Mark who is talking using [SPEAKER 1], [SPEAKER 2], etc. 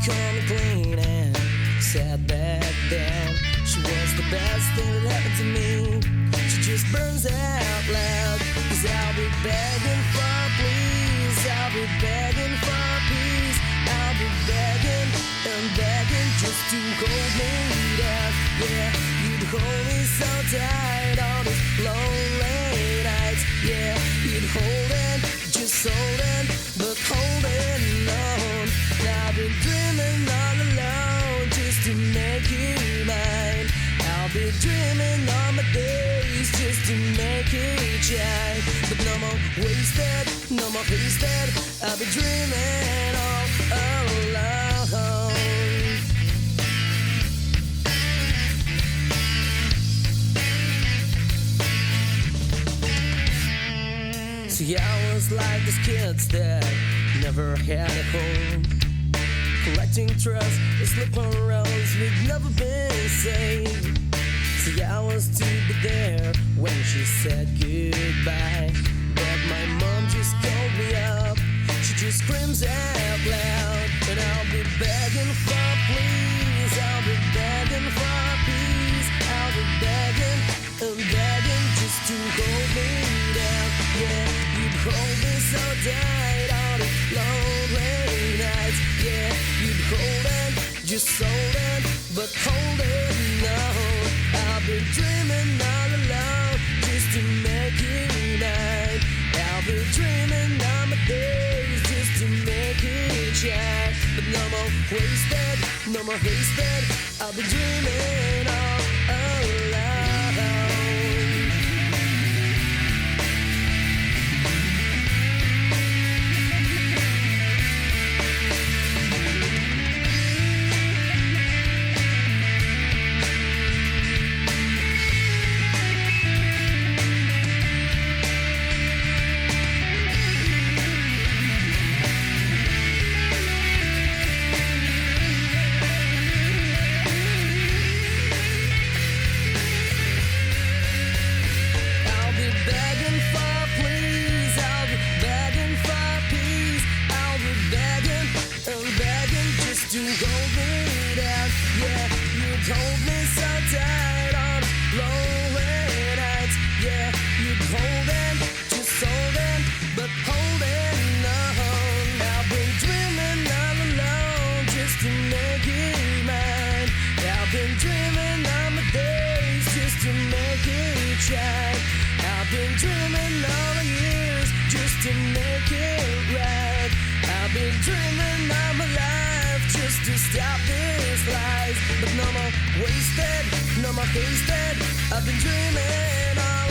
[SPEAKER 1] come clean and said back then she was the best thing that happened to me. She just burns out loud, 'cause I'll be begging for please, I'll be begging for peace, I'll be begging and begging just to hold me down. Yeah, you'd hold me so tight all those lonely nights. Yeah, you'd hold it, just holding, but holding on. I've been dreaming all alone just to make you mine. I'll be dreaming all my days just to make it shine. But no more wasted, no more wasted. I'll be dreaming all alone. See, I was like these kids that never had a home, collecting trust and slippery roads we'd never been saved. See, I was to be there when she said goodbye, but my mom just called me up. She just screams out loud, and I'll be begging for please, I'll be begging for peace, I'll be begging and begging just to hold me down. Yeah, you'd hold me so tight all the lonely nights. Yeah, you'd hold it, just hold it, but holding on. I've been dreaming all alone just to make you mine. I'll be dreaming all my days just to make it shine. But no more wasted, no more wasted. I'll be dreaming all alone. Hold me so tight on lonely nights. Yeah, you'd hold it, just hold it, but holding on. I've been dreaming all alone just to make you mine. I've been dreaming all my days just to make it shine. I've been dreaming all the years just to make it right. I've been dreaming all my life just to stop this life. But no more wasted, no more wasted. I've been dreaming all